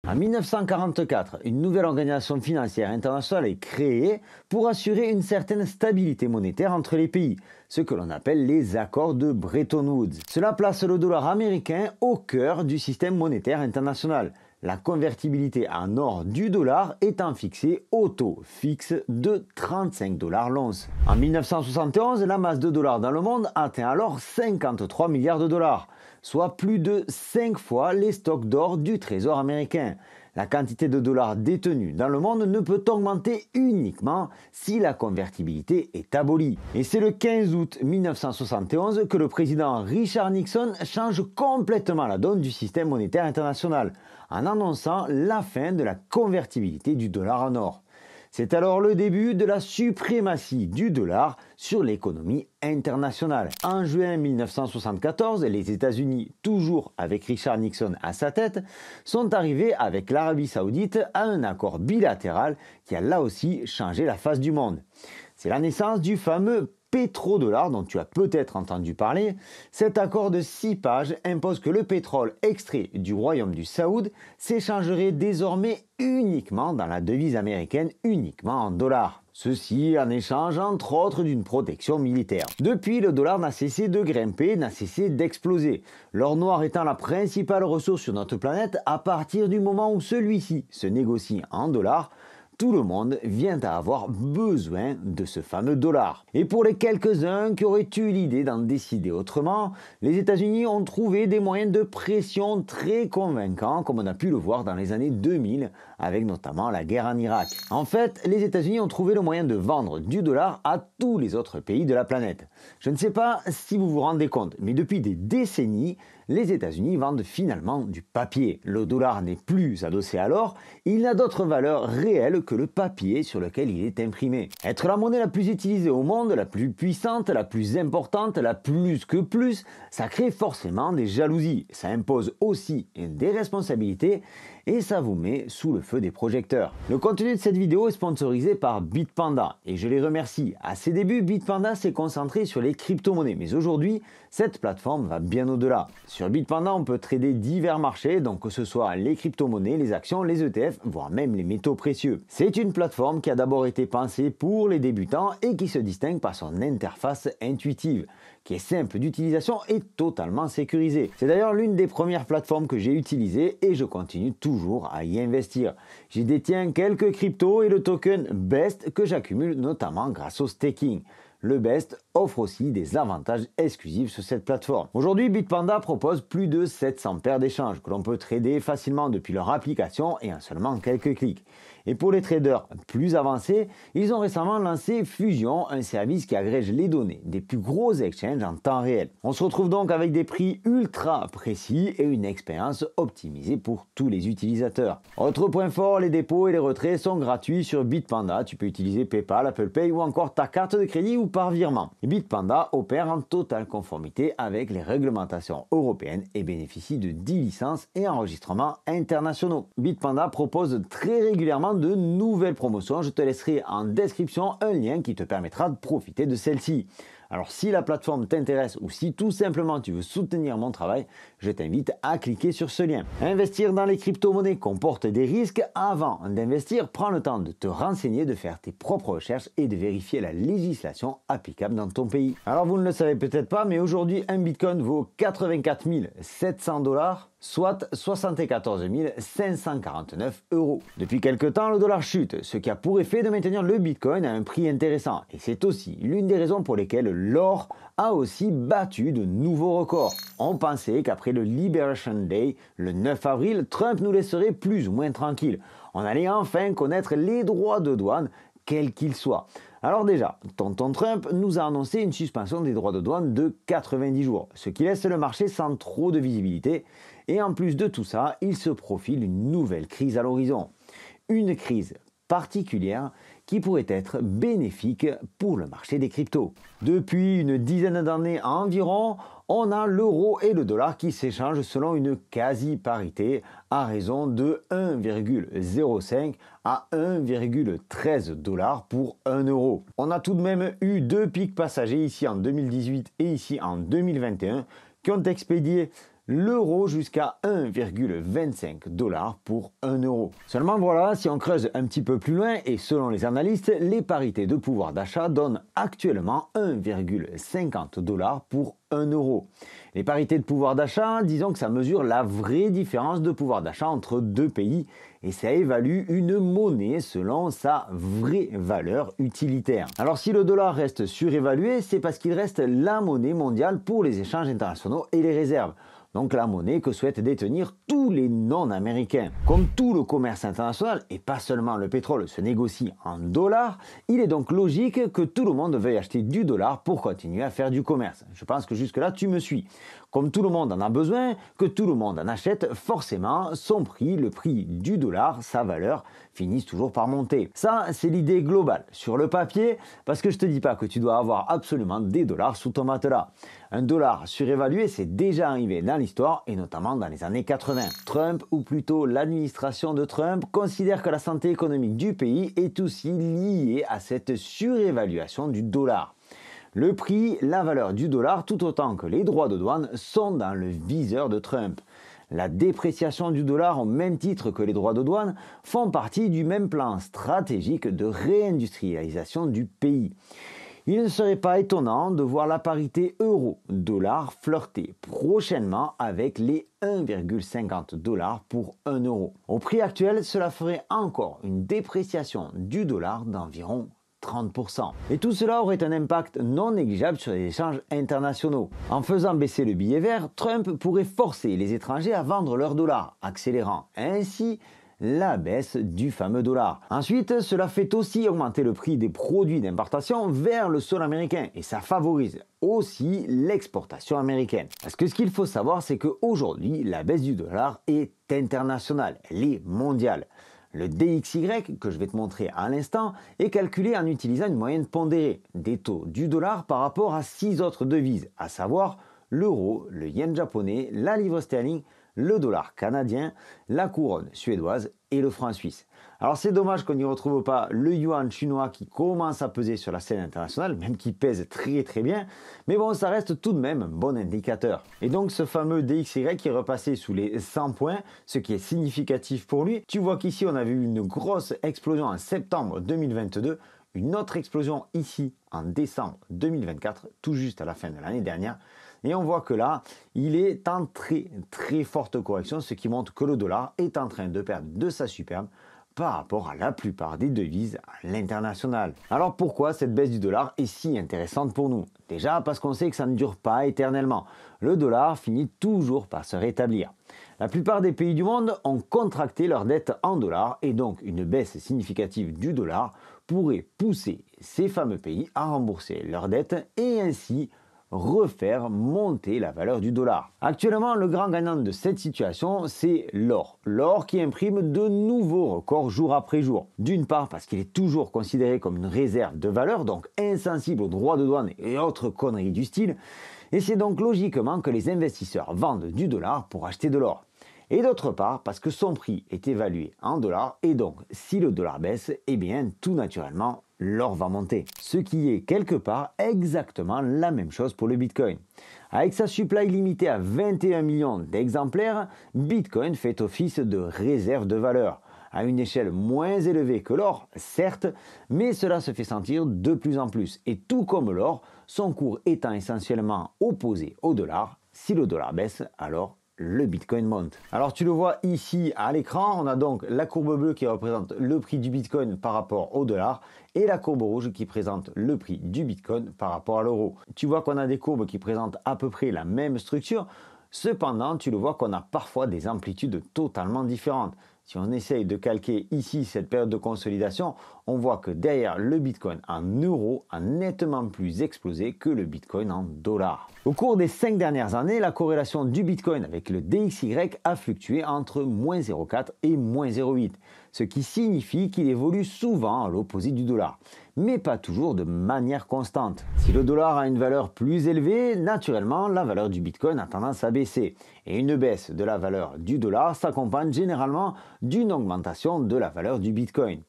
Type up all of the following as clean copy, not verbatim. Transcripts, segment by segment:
En 1944, une nouvelle organisation financière internationale est créée pour assurer une certaine stabilité monétaire entre les pays, ce que l'on appelle les accords de Bretton Woods. Cela place le dollar américain au cœur du système monétaire international, la convertibilité en or du dollar étant fixée au taux fixe de 35 dollars l'once. En 1971, la masse de dollars dans le monde atteint alors 53 milliards de dollars, soit plus de 5 fois les stocks d'or du Trésor américain. La quantité de dollars détenus dans le monde ne peut augmenter uniquement si la convertibilité est abolie. Et c'est le 15 août 1971 que le président Richard Nixon change complètement la donne du système monétaire international en annonçant la fin de la convertibilité du dollar en or. C'est alors le début de la suprématie du dollar sur l'économie internationale. En juin 1974, les États-Unis, toujours avec Richard Nixon à sa tête, sont arrivés avec l'Arabie Saoudite à un accord bilatéral qui a là aussi changé la face du monde. C'est la naissance du fameux pétrodollar dont tu as peut-être entendu parler. Cet accord de 6 pages impose que le pétrole extrait du royaume du Saoud s'échangerait désormais uniquement dans la devise américaine, uniquement en dollars. Ceci en échange entre autres d'une protection militaire. Depuis, le dollar n'a cessé de grimper, n'a cessé d'exploser. L'or noir étant la principale ressource sur notre planète, à partir du moment où celui-ci se négocie en dollars, tout le monde vient à avoir besoin de ce fameux dollar. Et pour les quelques-uns qui auraient eu l'idée d'en décider autrement, les États-Unis ont trouvé des moyens de pression très convaincants, comme on a pu le voir dans les années 2000, avec notamment la guerre en Irak. En fait, les États-Unis ont trouvé le moyen de vendre du dollar à tous les autres pays de la planète. Je ne sais pas si vous vous rendez compte, mais depuis des décennies, les États-Unis vendent finalement du papier. Le dollar n'est plus adossé à l'or, il n'a d'autre valeur réelle que le papier sur lequel il est imprimé. Être la monnaie la plus utilisée au monde, la plus puissante, la plus importante, la plus que plus, ça crée forcément des jalousies. Ça impose aussi des responsabilités et ça vous met sous le feu des projecteurs. Le contenu de cette vidéo est sponsorisé par Bitpanda et je les remercie. À ses débuts, Bitpanda s'est concentré sur les crypto-monnaies, mais aujourd'hui, cette plateforme va bien au-delà. Sur Bitpanda, on peut trader divers marchés, donc que ce soit les crypto-monnaies, les actions, les ETF, voire même les métaux précieux. C'est une plateforme qui a d'abord été pensée pour les débutants et qui se distingue par son interface intuitive, qui est simple d'utilisation et totalement sécurisée. C'est d'ailleurs l'une des premières plateformes que j'ai utilisées et je continue toujours à y investir. J'y détiens quelques cryptos et le token BEST que j'accumule notamment grâce au staking. Le BEST offre aussi des avantages exclusifs sur cette plateforme. Aujourd'hui, Bitpanda propose plus de 700 paires d'échanges que l'on peut trader facilement depuis leur application et en seulement quelques clics. Et pour les traders plus avancés, ils ont récemment lancé Fusion, un service qui agrège les données des plus gros exchanges en temps réel. On se retrouve donc avec des prix ultra précis et une expérience optimisée pour tous les utilisateurs. Autre point fort, les dépôts et les retraits sont gratuits sur Bitpanda. Tu peux utiliser PayPal, Apple Pay ou encore ta carte de crédit ou par virement. Bitpanda opère en totale conformité avec les réglementations européennes et bénéficie de 10 licences et enregistrements internationaux. Bitpanda propose très régulièrement de nouvelles promotions. Je te laisserai en description un lien qui te permettra de profiter de celle-ci. Alors si la plateforme t'intéresse ou si tout simplement tu veux soutenir mon travail, je t'invite à cliquer sur ce lien. Investir dans les crypto-monnaies comporte des risques. Avant d'investir, prends le temps de te renseigner, de faire tes propres recherches et de vérifier la législation applicable dans ton pays. Alors vous ne le savez peut-être pas, mais aujourd'hui un bitcoin vaut 84 700 dollars, soit 74 549 euros. Depuis quelque temps, le dollar chute, ce qui a pour effet de maintenir le bitcoin à un prix intéressant. Et c'est aussi l'une des raisons pour lesquelles l'or a aussi battu de nouveaux records. On pensait qu'après le Liberation Day, le 9 avril, Trump nous laisserait plus ou moins tranquilles. On allait enfin connaître les droits de douane, quels qu'ils soient. Alors déjà, tonton Trump nous a annoncé une suspension des droits de douane de 90 jours, ce qui laisse le marché sans trop de visibilité. Et en plus de tout ça, il se profile une nouvelle crise à l'horizon. Une crise particulière qui pourrait être bénéfique pour le marché des cryptos. Depuis une dizaine d'années environ, on a l'euro et le dollar qui s'échangent selon une quasi-parité à raison de 1,05 à 1,13 dollars pour 1 euro. On a tout de même eu deux pics passagers ici en 2018 et ici en 2021 qui ont expédié l'euro jusqu'à 1,25 $ pour 1 euro. Seulement voilà, si on creuse un petit peu plus loin, et selon les analystes, les parités de pouvoir d'achat donnent actuellement 1,50 $ pour 1 euro. Les parités de pouvoir d'achat, disons que ça mesure la vraie différence de pouvoir d'achat entre deux pays et ça évalue une monnaie selon sa vraie valeur utilitaire. Alors si le dollar reste surévalué, c'est parce qu'il reste la monnaie mondiale pour les échanges internationaux et les réserves. Donc la monnaie que souhaitent détenir tous les non-américains. Comme tout le commerce international, et pas seulement le pétrole, se négocie en dollars, il est donc logique que tout le monde veuille acheter du dollar pour continuer à faire du commerce. Je pense que jusque-là, tu me suis. Comme tout le monde en a besoin, que tout le monde en achète, forcément, son prix, le prix du dollar, sa valeur, finissent toujours par monter. Ça, c'est l'idée globale. Sur le papier, parce que je te dis pas que tu dois avoir absolument des dollars sous ton matelas. Un dollar surévalué, c'est déjà arrivé dans l'histoire et notamment dans les années 80. Trump, ou plutôt l'administration de Trump, considère que la santé économique du pays est aussi liée à cette surévaluation du dollar. Le prix, la valeur du dollar, tout autant que les droits de douane, sont dans le viseur de Trump. La dépréciation du dollar au même titre que les droits de douane font partie du même plan stratégique de réindustrialisation du pays. Il ne serait pas étonnant de voir la parité euro-dollar flirter prochainement avec les 1,50 $ pour 1 euro. Au prix actuel, cela ferait encore une dépréciation du dollar d'environ 30%. Et tout cela aurait un impact non négligeable sur les échanges internationaux. En faisant baisser le billet vert, Trump pourrait forcer les étrangers à vendre leurs dollars, accélérant ainsi la baisse du fameux dollar. Ensuite, cela fait aussi augmenter le prix des produits d'importation vers le sol américain et ça favorise aussi l'exportation américaine. Parce que ce qu'il faut savoir, c'est qu'aujourd'hui, la baisse du dollar est internationale, elle est mondiale. Le DXY, que je vais te montrer à l'instant, est calculé en utilisant une moyenne pondérée des taux du dollar par rapport à 6 autres devises, à savoir l'euro, le yen japonais, la livre sterling, le dollar canadien, la couronne suédoise et le franc suisse. Alors c'est dommage qu'on n'y retrouve pas le yuan chinois qui commence à peser sur la scène internationale, même qui pèse très bien, mais bon, ça reste tout de même un bon indicateur. Et donc ce fameux DXY qui est repassé sous les 100 points, ce qui est significatif pour lui. Tu vois qu'ici on a vu une grosse explosion en septembre 2022, une autre explosion ici en décembre 2024, tout juste à la fin de l'année dernière. Et on voit que là, il est en très forte correction, ce qui montre que le dollar est en train de perdre de sa superbe par rapport à la plupart des devises à l'international. Alors pourquoi cette baisse du dollar est si intéressante pour nous? Déjà parce qu'on sait que ça ne dure pas éternellement. Le dollar finit toujours par se rétablir. La plupart des pays du monde ont contracté leurs dettes en dollars et donc une baisse significative du dollar pourrait pousser ces fameux pays à rembourser leurs dettes et ainsi refaire monter la valeur du dollar. Actuellement, le grand gagnant de cette situation, c'est l'or. L'or qui imprime de nouveaux records jour après jour. D'une part parce qu'il est toujours considéré comme une réserve de valeur, donc insensible aux droits de douane et autres conneries du style, et c'est donc logiquement que les investisseurs vendent du dollar pour acheter de l'or. Et d'autre part parce que son prix est évalué en dollars et donc si le dollar baisse, eh bien tout naturellement l'or va monter. Ce qui est quelque part exactement la même chose pour le Bitcoin. Avec sa supply limitée à 21 millions d'exemplaires, Bitcoin fait office de réserve de valeur. À une échelle moins élevée que l'or, certes, mais cela se fait sentir de plus en plus. Et tout comme l'or, son cours étant essentiellement opposé au dollar, si le dollar baisse, alors le Bitcoin monte. Alors tu le vois ici à l'écran, on a donc la courbe bleue qui représente le prix du Bitcoin par rapport au dollar et la courbe rouge qui présente le prix du Bitcoin par rapport à l'euro. Tu vois qu'on a des courbes qui présentent à peu près la même structure, cependant tu le vois qu'on a parfois des amplitudes totalement différentes. Si on essaye de calquer ici cette période de consolidation, on voit que derrière le Bitcoin en euros a nettement plus explosé que le Bitcoin en dollars. Au cours des 5 dernières années, la corrélation du Bitcoin avec le DXY a fluctué entre moins 0,4 et moins 0,8, ce qui signifie qu'il évolue souvent à l'opposé du dollar, mais pas toujours de manière constante. Si le dollar a une valeur plus élevée, naturellement la valeur du Bitcoin a tendance à baisser, et une baisse de la valeur du dollar s'accompagne généralement d'une augmentation de la valeur du Bitcoin.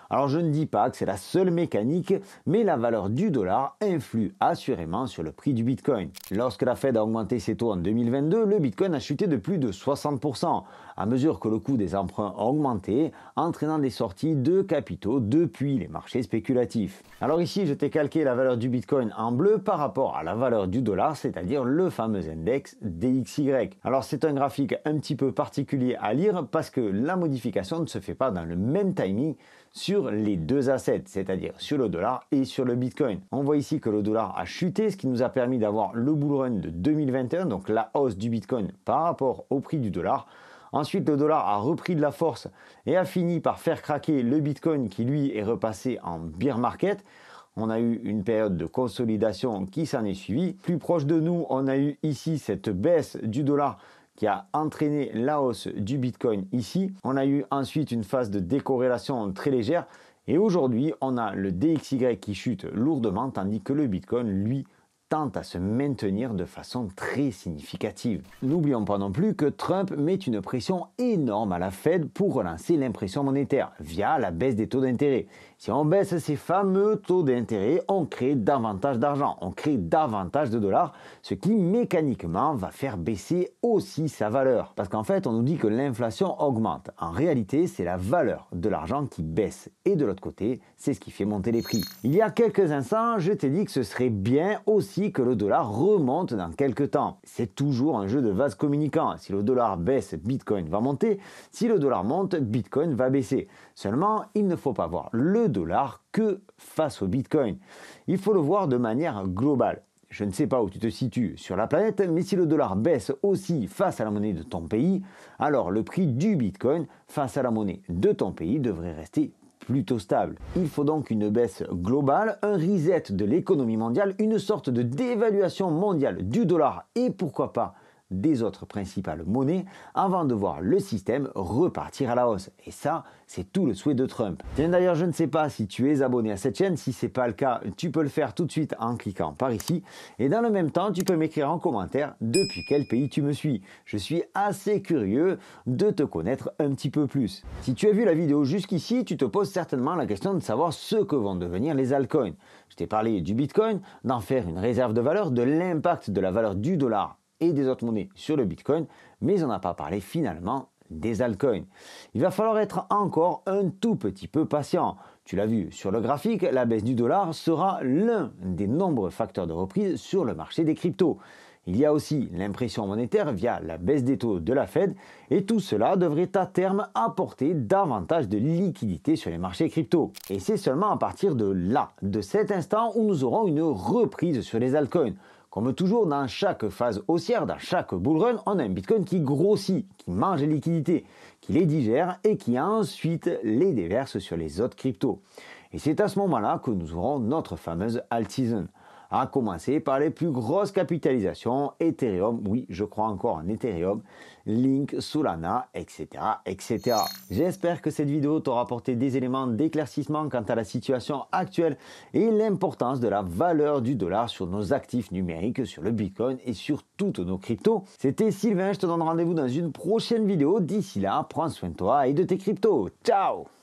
Alors je ne dis pas que c'est la seule mécanique, mais la valeur du dollar influe assurément sur le prix du Bitcoin. Lorsque la Fed a augmenté ses taux en 2022, le Bitcoin a chuté de plus de 60%, à mesure que le coût des emprunts a augmenté, entraînant des sorties de capitaux depuis les marchés spéculatifs. Alors ici, je t'ai calqué la valeur du Bitcoin en bleu par rapport à la valeur du dollar, c'est-à-dire le fameux index DXY. Alors c'est un graphique un petit peu particulier à lire parce que la modification ne se fait pas dans le même timing sur les deux assets, c'est-à-dire sur le dollar et sur le Bitcoin. On voit ici que le dollar a chuté, ce qui nous a permis d'avoir le bull run de 2021, donc la hausse du Bitcoin par rapport au prix du dollar. Ensuite, le dollar a repris de la force et a fini par faire craquer le Bitcoin qui, lui, est repassé en bear market. On a eu une période de consolidation qui s'en est suivie. Plus proche de nous, on a eu ici cette baisse du dollar qui a entraîné la hausse du Bitcoin ici. On a eu ensuite une phase de décorrélation très légère. Et aujourd'hui, on a le DXY qui chute lourdement, tandis que le Bitcoin, lui, tente à se maintenir de façon très significative. N'oublions pas non plus que Trump met une pression énorme à la Fed pour relancer l'impression monétaire via la baisse des taux d'intérêt. Si on baisse ces fameux taux d'intérêt, on crée davantage d'argent, on crée davantage de dollars, ce qui mécaniquement va faire baisser aussi sa valeur. Parce qu'en fait, on nous dit que l'inflation augmente. En réalité, c'est la valeur de l'argent qui baisse. Et de l'autre côté, c'est ce qui fait monter les prix. Il y a quelques instants, je t'ai dit que ce serait bien aussi que le dollar remonte dans quelques temps. C'est toujours un jeu de vase communicant. Si le dollar baisse, Bitcoin va monter. Si le dollar monte, Bitcoin va baisser. Seulement, il ne faut pas voir le dollar que face au Bitcoin. Il faut le voir de manière globale. Je ne sais pas où tu te situes sur la planète, mais si le dollar baisse aussi face à la monnaie de ton pays, alors le prix du Bitcoin face à la monnaie de ton pays devrait rester plutôt stable. Il faut donc une baisse globale, un reset de l'économie mondiale, une sorte de dévaluation mondiale du dollar et pourquoi pas des autres principales monnaies avant de voir le système repartir à la hausse. Et ça, c'est tout le souhait de Trump. Tiens, d'ailleurs, je ne sais pas si tu es abonné à cette chaîne. Si ce n'est pas le cas, tu peux le faire tout de suite en cliquant par ici. Et dans le même temps, tu peux m'écrire en commentaire depuis quel pays tu me suis. Je suis assez curieux de te connaître un petit peu plus. Si tu as vu la vidéo jusqu'ici, tu te poses certainement la question de savoir ce que vont devenir les altcoins. Je t'ai parlé du Bitcoin, d'en faire une réserve de valeur, de l'impact de la valeur du dollar et des autres monnaies sur le Bitcoin, mais on n'a pas parlé finalement des altcoins. Il va falloir être encore un tout petit peu patient. Tu l'as vu sur le graphique, la baisse du dollar sera l'un des nombreux facteurs de reprise sur le marché des cryptos. Il y a aussi l'impression monétaire via la baisse des taux de la Fed et tout cela devrait à terme apporter davantage de liquidité sur les marchés crypto. Et c'est seulement à partir de là, de cet instant, où nous aurons une reprise sur les altcoins. Comme toujours, dans chaque phase haussière, dans chaque bull run, on a un Bitcoin qui grossit, qui mange les liquidités, qui les digère et qui ensuite les déverse sur les autres cryptos. Et c'est à ce moment-là que nous aurons notre fameuse alt season. À commencer par les plus grosses capitalisations, Ethereum, oui, je crois encore en Ethereum, Link, Solana, etc., etc. J'espère que cette vidéo t'aura apporté des éléments d'éclaircissement quant à la situation actuelle et l'importance de la valeur du dollar sur nos actifs numériques, sur le Bitcoin et sur toutes nos cryptos. C'était Sylvain, je te donne rendez-vous dans une prochaine vidéo. D'ici là, prends soin de toi et de tes cryptos. Ciao!